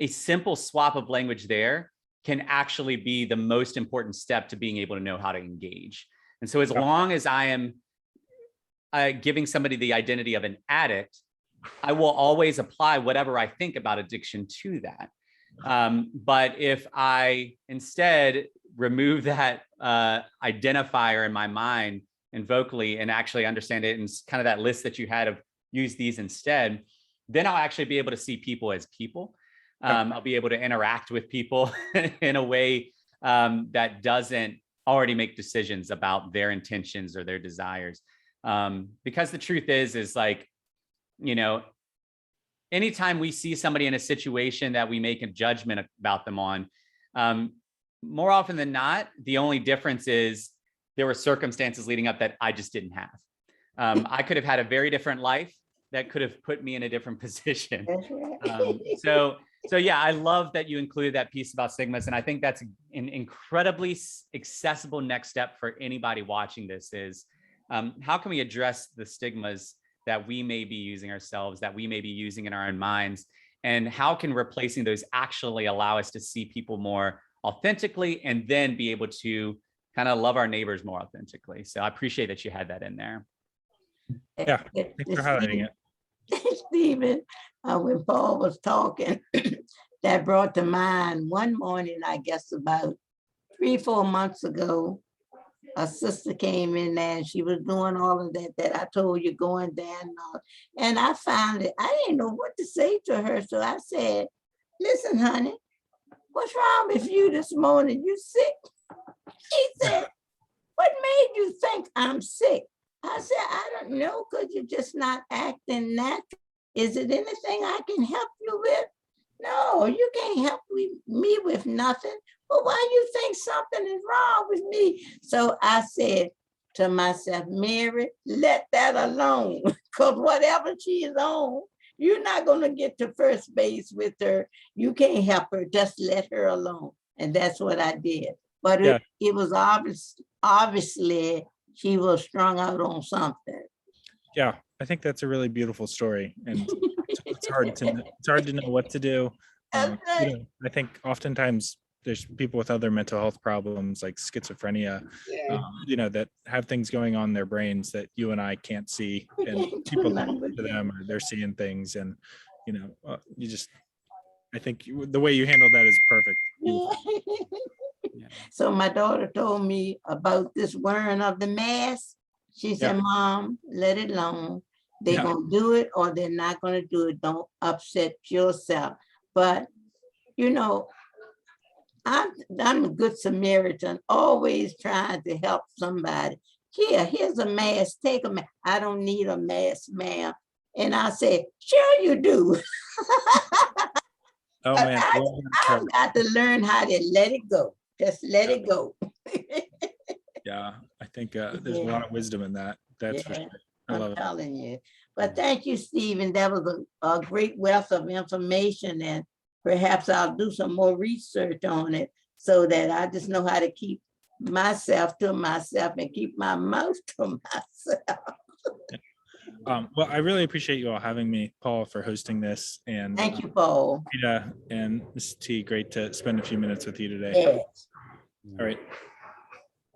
[SPEAKER 1] A simple swap of language there can actually be the most important step to being able to know how to engage. And so as long as I am giving somebody the identity of an addict, I will always apply whatever I think about addiction to that. But if I instead remove that identifier in my mind and vocally, and actually understand it in kind of that list that you had of use these instead, then I'll actually be able to see people as people. I'll be able to interact with people in a way that doesn't already make decisions about their intentions or their desires. Because the truth is like, you know, anytime we see somebody in a situation that we make a judgment about them on, more often than not, the only difference is there were circumstances leading up that I just didn't have. I could have had a very different life that could have put me in a different position. So yeah, I love that you included that piece about stigmas. And I think that's an incredibly accessible next step for anybody watching this is how can we address the stigmas that we may be using ourselves, that we may be using in our own minds, and how can replacing those actually allow us to see people more authentically and then be able to kind of love our neighbors more authentically. So I appreciate that you had that in there.
[SPEAKER 2] Yeah, thanks for highlighting it.
[SPEAKER 4] Stephen, when Paul was talking, that brought to mind one morning, I guess about 3-4 months ago, a sister came in there and she was doing all of that I told you going down and all. And I found it, I didn't know what to say to her. So I said, listen, honey, what's wrong with you this morning? You sick? She said, what made you think I'm sick? I said, I don't know, because you're just not acting natural. Is it anything I can help you with? No, you can't help me with nothing. But why you think something is wrong with me? So I said to myself, Mary, let that alone, because whatever she is on, you're not going to get to first base with her. You can't help her. Just let her alone. And that's what I did. But
[SPEAKER 2] Yeah.
[SPEAKER 4] it was obviously she was strung out on something.
[SPEAKER 2] Yeah, I think that's a really beautiful story, and it's hard to know what to do.
[SPEAKER 4] That's right.
[SPEAKER 2] I think oftentimes there's people with other mental health problems like schizophrenia,
[SPEAKER 5] Yeah.
[SPEAKER 2] that have things going on in their brains that you and I can't see, and people talk to them, or they're seeing things, and I think the way you handle that is perfect.
[SPEAKER 1] Yeah.
[SPEAKER 4] So my daughter told me about this wearing of the mask. She said,
[SPEAKER 2] Yeah.
[SPEAKER 4] Mom, let it alone. They're
[SPEAKER 2] Yeah.
[SPEAKER 4] gonna do it or they're not gonna do it. Don't upset yourself. But I'm a good Samaritan, always trying to help somebody. Here's a mask, take a mask. I don't need a mask, ma'am. And I said, sure you do.
[SPEAKER 2] Oh
[SPEAKER 4] But
[SPEAKER 2] man,
[SPEAKER 4] I've got to learn how to let it go. Just let it go.
[SPEAKER 2] yeah, I think there's a lot of wisdom in that. That's for
[SPEAKER 4] Yeah,
[SPEAKER 2] sure. I love
[SPEAKER 4] I'm
[SPEAKER 2] it.
[SPEAKER 4] telling you. But thank you, Stephen. That was a great wealth of information, and perhaps I'll do some more research on it so that I just know how to keep myself to myself and keep my mouth to myself.
[SPEAKER 2] Well, I really appreciate you all having me, Paul, for hosting this, and
[SPEAKER 4] Thank you, Paul.
[SPEAKER 2] Rita and Ms. T. Great to spend a few minutes with you today.
[SPEAKER 4] Yes.
[SPEAKER 2] All right.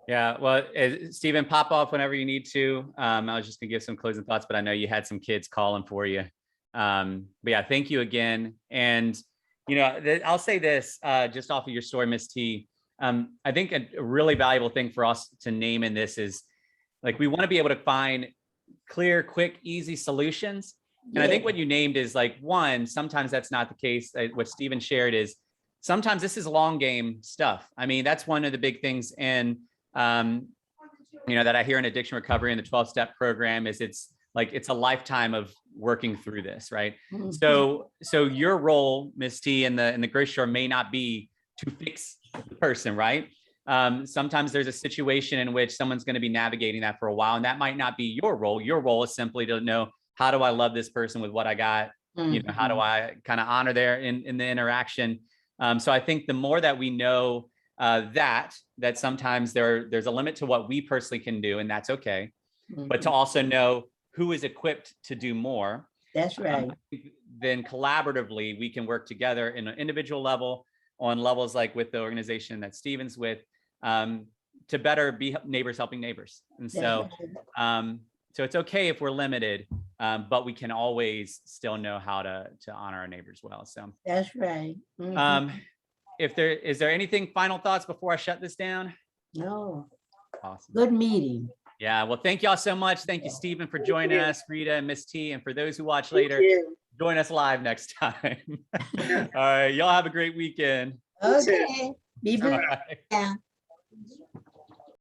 [SPEAKER 1] Yeah, well, Stephen, pop off whenever you need to. I was just gonna give some closing thoughts, but I know you had some kids calling for you. But yeah, thank you again. And I'll say this just off of your story, Ms. T. I think a really valuable thing for us to name in this is, like, we want to be able to find clear, quick, easy solutions. And I think what you named is, like, one, sometimes that's not the case. What Stephen shared is sometimes this is long game stuff. I mean, that's one of the big things in that I hear in addiction recovery in the 12-step program is it's a lifetime of working through this, right?
[SPEAKER 4] Mhm.
[SPEAKER 1] So your role, Ms. T, in the grocery store may not be to fix the person, right? Sometimes there's a situation in which someone's going to be navigating that for a while, and that might not be your role. Your role is simply to know, how do I love this person with what I got? How do I kind of honor their in the interaction? So I think the more that we know that sometimes there's a limit to what we personally can do, and that's okay. But to also know who is equipped to do more.
[SPEAKER 4] That's right.
[SPEAKER 1] Then collaboratively, we can work together in an individual level, on levels like with the organization that Stephen's with, to better be neighbors helping neighbors. And so, so it's okay if we're limited, but we can always still know how to honor our neighbors well. So
[SPEAKER 4] that's right.
[SPEAKER 1] Is there anything, final thoughts before I shut this down?
[SPEAKER 4] No.
[SPEAKER 1] Awesome.
[SPEAKER 4] Good meeting.
[SPEAKER 1] Yeah, well, thank y'all so much. Thank you, Stephen, for joining us, Rita and Miss T. And for those who watch later, join us live next time. All right, y'all have a great weekend.
[SPEAKER 4] Okay. Be blessed.
[SPEAKER 1] Bye.
[SPEAKER 4] Yeah.